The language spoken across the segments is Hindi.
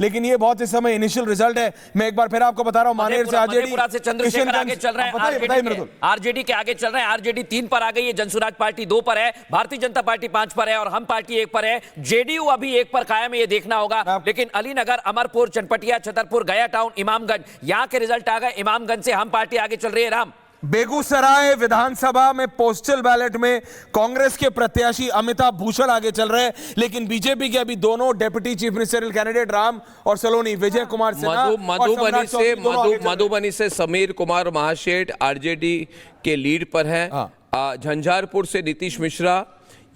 लेकिन ये बहुत इस समय इनिशियल रिजल्ट है। मैं एक बार फिर आपको बता रहा हूं, मानेर से आरजेडी से चंद्रशेखर आगे चल रहे हैं, आरजेडी के आगे चल रहे हैं। आरजेडी 3 पर आ गई है, जनसुराज पार्टी 2 पर है, भारतीय जनता पार्टी 5 पर है और हम पार्टी 1 पर है। जेडीयू अभी 1 पर कायम है, ये देखना होगा। लेकिन अलीनगर, अमरपुर, चनपटिया, छतरपुर, गया टाउन, इमामगंज, यहां के रिजल्ट आ गए। इमामगंज से हम पार्टी आगे चल रही है। राम, बेगूसराय विधानसभा में पोस्टल बैलेट में कांग्रेस के प्रत्याशी अमिताभ भूषण आगे चल रहे हैं, लेकिन बीजेपी के अभी दोनों deputy chief ministerial candidate Ram और सलोनी, विजय कुमार सिन्हा, मधुबनी से समीर कुमार महाशेठ आरजेडी के लीड पर हैं। झंझारपुर से नीतीश मिश्रा,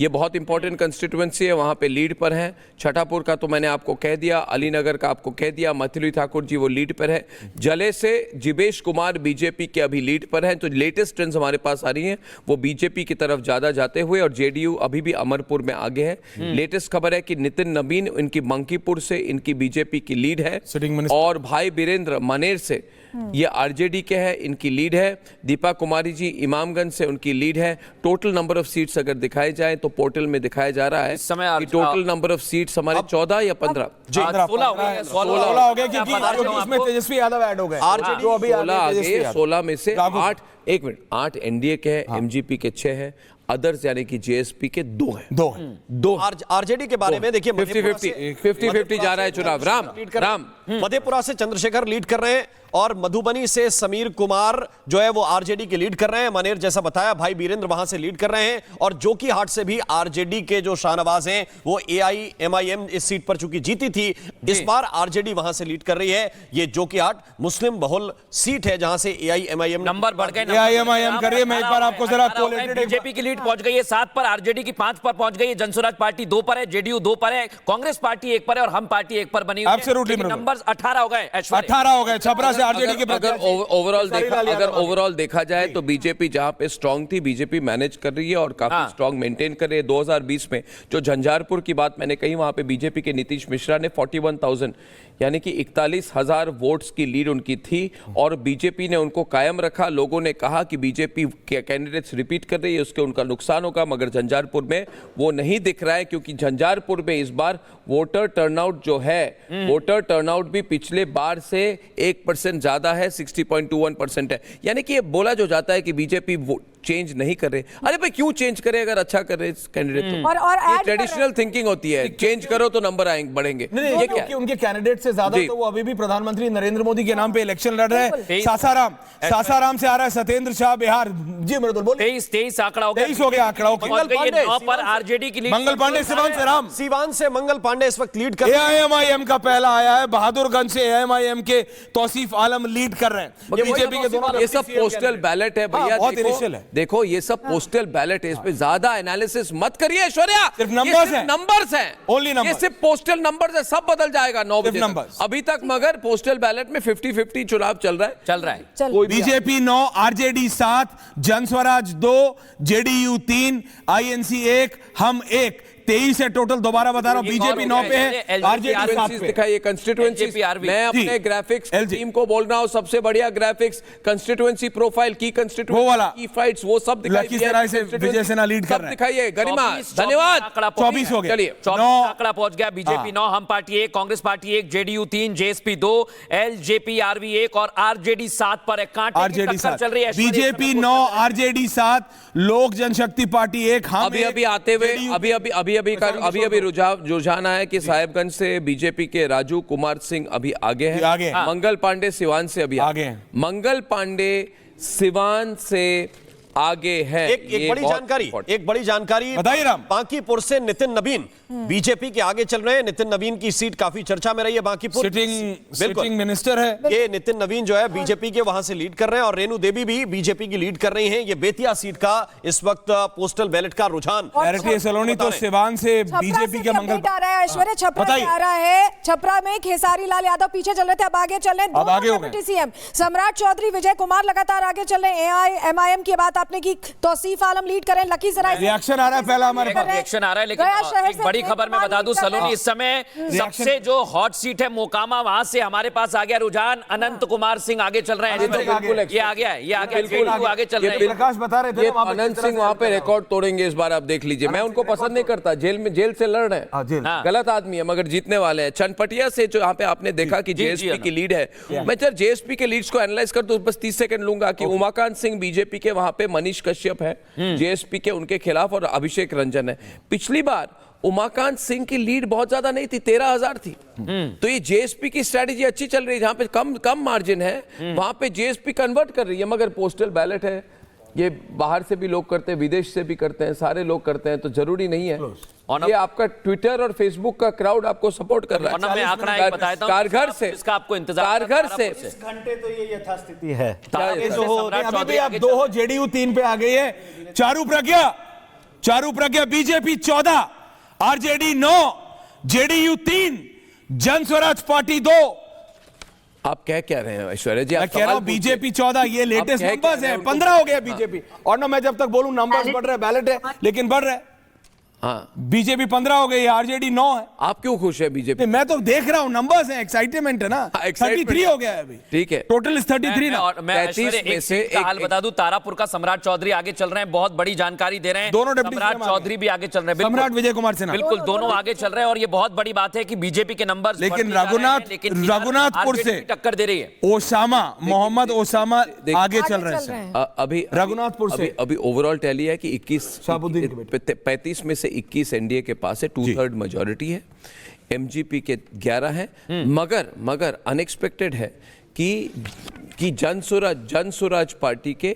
ये बहुत इंपॉर्टेंट कंस्टिट्यूएंसी है, वहाँ पे लीड पर हैं। छठापुर का तो मैंने आपको कह दिया, अलीनगर का आपको कह दिया, मैथिली ठाकुर जी वो लीड पर है। जले से जिवेश कुमार बीजेपी के अभी लीड पर हैं। तो लेटेस्ट ट्रेंड्स हमारे पास आ रही हैं वो बीजेपी की तरफ ज़्यादा जाते हुए, और जेडीयू अभी भी अमरपुर में आगे है। लेटेस्ट खबर है कि नितिन नवीन इनकी मंकीपुर से इनकी बीजेपी की लीड है, और भाई बीरेंद्र मनेर से ये आरजेडी के हैं, इनकी लीड है। दीपा कुमारी जी इमामगंज से उनकी लीड है। टोटल नंबर ऑफ सीट्स अगर दिखाए जाए तो पोर्टल में दिखाया जा रहा है कि टोटल नंबर ऑफ सीट्स हमारे 14 या 15 16 हो गए, क्योंकि इसमें तेजस्वी यादव ऐड हो गए। आरजेडी 16 आ गए, 16 में से 8 एनडीए के हैं, एमजीपी के 6 हैं, अदर्स यानी कि जेएसपी के 2 हैं। 2 आरजेडी के बारे में देखिए, 50-50 जा रहा है चुनाव। राम मधेपुरा से चंद्रशेखर लीड कर रहे हैं और मधुबनी से समीर कुमार जो है वो आरजेडी के लीड कर रहे हैं। मनेर जैसा बताया, भाई बीरेंद्र वहां से लीड कर रहे हैं, और जोकीहाट से भी आरजेडी के जो शाहनवाज हैं वो एआईएमआईएम इस सीट पर चूंकि जीती थी, इस बार आरजेडी वहां से लीड कर रही है। ये जोकीहाट मुस्लिम बहुल सीट है जहां से एआईएमआईएम नंबर बढ़ गए, एआईएमआईएम कर रही है। मैं एक बार आपको जरा बीजेपी की लीड पहुंच गई है 7 पर, आरजेडी की 5 पर पहुंच गई है, जनसुराज पार्टी 2 पर है, जेडीयू 2 पर है, कांग्रेस पार्टी 1 पर है और हम पार्टी 1 पर बनी हुई है। नंबर 18 हो गए, 18 हो गए। छपरा से आरजेडी के ओवरऑल देखा जाए तो बीजेपी जहां पे स्ट्रांग थी, बीजेपी मैनेज कर रही है और काफी स्ट्रांग मेंटेन कर रही है। 2020 में जो झंझारपुर की बात मैंने कही, वहां पे बीजेपी के नीतीश मिश्रा ने 41,000 यानी कि 41,000 वोट्स की लीड उनकी थी, और बीजेपी ने उनको कायम रखा। लोगों ने कहा कि बीजेपी के कैंडिडेट्स रिपीट कर रही है, उसके उनका नुकसान होगा, मगर झंझारपुर में वो नहीं दिख रहा है, क्योंकि झंझारपुर में इस बार वोटर टर्नआउट जो है, वोटर टर्नआउट भी पिछले बार से 1% ज्यादा है, 60.21% है। यानी कि ये बोला जो जाता है कि बीजेपी चेंज नहीं कर रहे। अरे भाई क्यों चेंज करे अगर अच्छा कर रहे कैंडिडेट तो? ये ट्रेडिशनल थिंकिंग होती है, चेंज करो तो नंबर आएंगे, बढ़ेंगे। ये क्या है? उनके कैंडिडेट से ज्यादा तो वो अभी भी प्रधानमंत्री नरेंद्र मोदी के नाम पे इलेक्शन लड़ रहे हैं। सासाराम से आ रहा है सत्येंद्र शाह, बिहार। जी मृदुल बोलिए। 23 आंकड़ा हो गया, 23 हो गया आंकड़ा। 9 पर आरजेडी की लीड। मंगल पांडे सिवान से राम, सीवान से मंगल पांडे इस वक्त लीड कर रहे हैं। एआईएमआईएम का पहला आया है, बहादुरगंज से एआईएमआईएम के तौसीफ आलम लीड कर रहे हैं। ये बीजेपी के दोनों, ये सब पोस्टल बैलेट है भैया, देखो ये सब पोस्टल बैलेट है, इस पे ज्यादा एनालिसिस मत करिए ऐश्वर्या। सिर्फ नंबर्स हैं, नंबर्स हैं, ओनली नंबर। ये सिर्फ पोस्टल नंबर्स है, सब बदल जाएगा 9 बजे अभी तक, मगर पोस्टल बैलेट में 50-50 चुनाव चल रहा है। BJP 9, RJD 7, Jan Swaraj 2, JDU 3, INC 1, हम 1, 23 है टोटल। दोबारा बता रहा हूं, बीजेपी 9 पे है, आरजेडी 7 पे। दिखाइए कंस्टिट्यूएंसी। मैं अपने ग्राफिक्स टीम को बोल रहा हूं, सबसे बढ़िया ग्राफिक्स, कंस्टिट्यूएंसी प्रोफाइल की, कंस्टिट्यूएंसी वो वाला की फाइट्स, वो सब दिखाइए। से विजय सिन्हा लीड कर रहे हैं, दिखाइए। गरिमा धन्यवाद। 24 हो गया, चलिए 24 आंकड़ा पहुंच गया। BJP 9, HAM party 1, Congress party 1, JDU 3, JSP 2, LJP RV 1 और आरजेडी 7 पर है। आरजेडी 7 चल रही है। बीजेपी 9, आरजेडी 7, लोक जनशक्ति पार्टी 1, हम अभी आते हुए अभी रुझान आया कि साहिबगंज से बीजेपी के राजू कुमार सिंह अभी आगे हैं। मंगल पांडे सिवान से अभी आगे हैं। मंगल पांडे सिवान से आगे है। एक बड़ी जानकारी बताइए राम। बांकीपुर से नितिन नवीन बीजेपी के आगे चल रहे हैं। नितिन नवीन की सीट काफी चर्चा में रही है। बांकीपुर सिटिंग मिनिस्टर है ये नितिन नवीन, जो है बीजेपी के, वहां से लीड कर रहे हैं, और रेणु देवी भी बीजेपी की लीड कर रही हैं। ये बेतिया सीट का इस वक्त पोस्टल बैलेट का रुझान। सलोनी तो सिवान से बीजेपी के मंगल आ रहा है, ऐश्वर्या छपरा से आ रहा है। छपरा में खेसारी लाल यादव पीछे चल रहे थे, अब आगे चल रहे हैं। डिप्टी सीएम सम्राट चौधरी, विजय कुमार लगातार आगे चल रहे हैं। एआईएमआईएम की बात आपने की तौसीफ आलम लीड करें, लखीसराय से रिएक्शन आ रहा है पहला हमारे पास। रिएक्शन आ रहा है, लेकिन गया शहर एक से बड़ी प्रेम खबर मैं कुमार बता दूं लीड कर रहे सलोनी, हैं। इस समय सबसे जो हॉट सीट है मोकामा, वहां से हमारे पास आ गया रुझान, अनंत कुमार सिंह आगे चल रहे हैं। बिल्कुल ये आ गया है, ये आ गया, जेडीयू आगे चल रहे हैं। प्रकाश बता रहे थे ये ना, वहाँ पे अनंत किस तरह सिंह से वहां पे लड़ रहा रिकॉर्ड तोड़ेंगे इस बार, आप देख लीजिए। मैं उनको पसंद नहीं करता, जेल से लड़ रहे हाँ, जेल। हैं, गलत आदमी है मगर जीतने वाले हैं। चनपटिया से जो यहाँ पे आपने देखा कि जेएसपी की लीड है, मैं जब जेएसपी के लीड्स को एनालाइज कर तो बस 30 सेकंड लूंगा कि उमाकांत सिंह बीजेपी के, वहां पे मनीष कश्यप है जेएसपी के उनके खिलाफ, और अभिषेक रंजन है। पिछली बार उमाकांत सिंह की लीड बहुत ज्यादा नहीं थी, 13,000 थी। तो ये जेएसपी की स्ट्रेटेजी अच्छी चल रही है, जहां पे कम मार्जिन है वहां पे जेएसपी कन्वर्ट कर रही है। मगर पोस्टल बैलेट है, ये बाहर से भी लोग करते हैं, विदेश से भी करते हैं, सारे लोग करते हैं, तो जरूरी नहीं है। ये आपका ट्विटर और फेसबुक का क्राउड आपको सपोर्ट कर रहा है। और मैं आंकड़ा एक बताता हूं, कारघर से, इसका आपको इंतजार कारघर से घंटे तो ये यथास्थिति है। अभी भी आप 2 हो, जेडीयू 3 पे आ गई है। चारू प्रज्ञा बीजेपी 14, आरजेडी 9, जेडीयू 3, जन स्वराज पार्टी 2। आप क्या रहे हैं ऐश्वर्या जी? मैं कह रहा हूं बीजेपी 14, ये लेटेस्ट क्या नंबर्स रहे हैं? हैं, 15 हो गया बीजेपी। और ना मैं जब तक बोलूं नंबर्स बढ़ रहे हैं, बैलेट है लेकिन बढ़ रहे हैं। हाँ, बीजेपी 15 हो गई, आरजेडी 9 है। आप क्यों खुश है बीजेपी? मैं तो देख रहा हूं, नंबर्स हैं, एक्साइटमेंट है ना। excitement 33 हो गया है अभी। ठीक है, टोटल इज 33 ना। और मैं 33 ऐश्वर्या, में एक से सीट का हाल बता दूं, तारापुर का सम्राट चौधरी आगे चल रहे हैं, बहुत बड़ी जानकारी दे रहे हैं। दोनों डिप्टी सम्राट सीएम चौधरी भी आगे चल रहे हैं, बिल्कुल। सम्राट विजय कुमार सिन्हा बिल्कुल, दोनों आगे चल रहे हैं, और ये बहुत बड़ी बात है कि बीजेपी के नंबर लेकिन रघुनाथपुर से टक्कर दे रही है। ओसामा, मोहम्मद ओसामा आगे चल रहे हैं। अभी रघुनाथपुर से अभी ओवरऑल टैली है कि शाहबुद्दीन के 35 में से 21 एनडीए के पास है, 2/3 मेजॉरिटी है। एमजीपी के 11 है। मगर अनएक्सपेक्टेड है कि जन स्वराज पार्टी के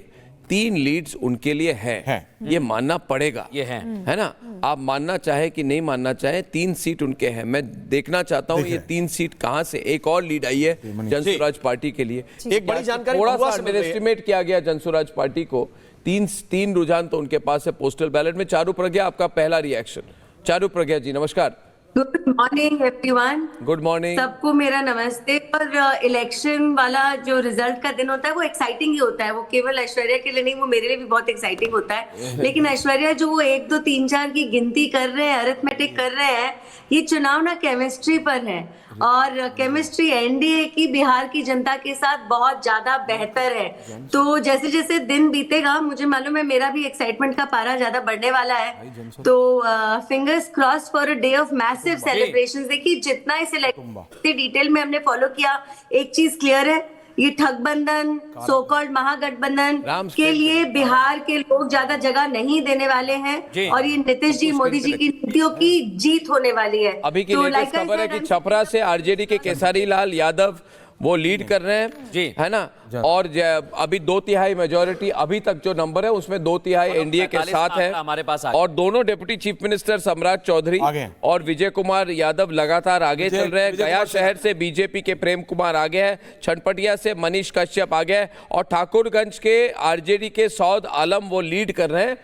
3 लीड्स उनके लिए है। ये मानना पड़ेगा, ये है ना? आप मानना चाहे कि नहीं मानना चाहे, 3 सीट उनके हैं। मैं देखना चाहता हूं ये 3 सीट कहां से, एक और लीड आई है जन स्वराज पार्टी के लिए। एक बड़ी जानकारी थोड़ा हुआ सा से मिल रही है। एस्टिमेट किया गया जन स्वराज पार्टी को। 3 रुझान तो उनके पास है पोस्टल बैलेट में। चारू प्रज्ञा, आपका पहला रिएक्शन। चारू प्रज्ञा जी नमस्कार। Good morning everyone. Good morning सबको मेरा नमस्ते। और इलेक्शन वाला जो रिजल्ट का दिन होता है वो एक्साइटिंग ही होता है, वो केवल ऐश्वर्या के लिए नहीं, वो मेरे लिए भी बहुत एक्साइटिंग होता है। लेकिन ऐश्वर्या जो वो 1 2 3 4 की गिनती कर रहे हैं, अरिथमेटिक कर रहे हैं, ये चुनाव ना केमिस्ट्री पर है, और केमिस्ट्री एनडीए की बिहार की जनता के साथ बहुत ज्यादा बेहतर है। तो जैसे जैसे दिन बीतेगा, मुझे मालूम है मेरा भी एक्साइटमेंट का पारा ज्यादा बढ़ने वाला है। तो fingers crossed for a day of massive celebrations. देखिए, जितना इस इलेक्शन डिटेल में हमने फॉलो किया, एक चीज क्लियर है, ये ठगबंधन, सो कॉल्ड महागठबंधन के लिए बिहार के लोग ज्यादा जगह नहीं देने वाले हैं, और ये नीतीश जी, मोदी जी की नीतियों की जीत होने वाली है। अभी की लेटेस्ट खबर है कि छपरा से आरजेडी के केसरी लाल यादव वो लीड कर रहे हैं जी, है ना? और अभी 2/3 मेजॉरिटी, अभी तक जो नंबर है उसमें 2/3 एनडीए के साथ है हमारे पास। और दोनों डिप्टी चीफ मिनिस्टर सम्राट चौधरी और विजय कुमार यादव लगातार आगे चल रहे हैं। गया शहर से बीजेपी के प्रेम कुमार आगे है, छनपटिया से मनीष कश्यप आगे है, और ठाकुरगंज के आरजेडी के सौद आलम वो लीड कर रहे हैं।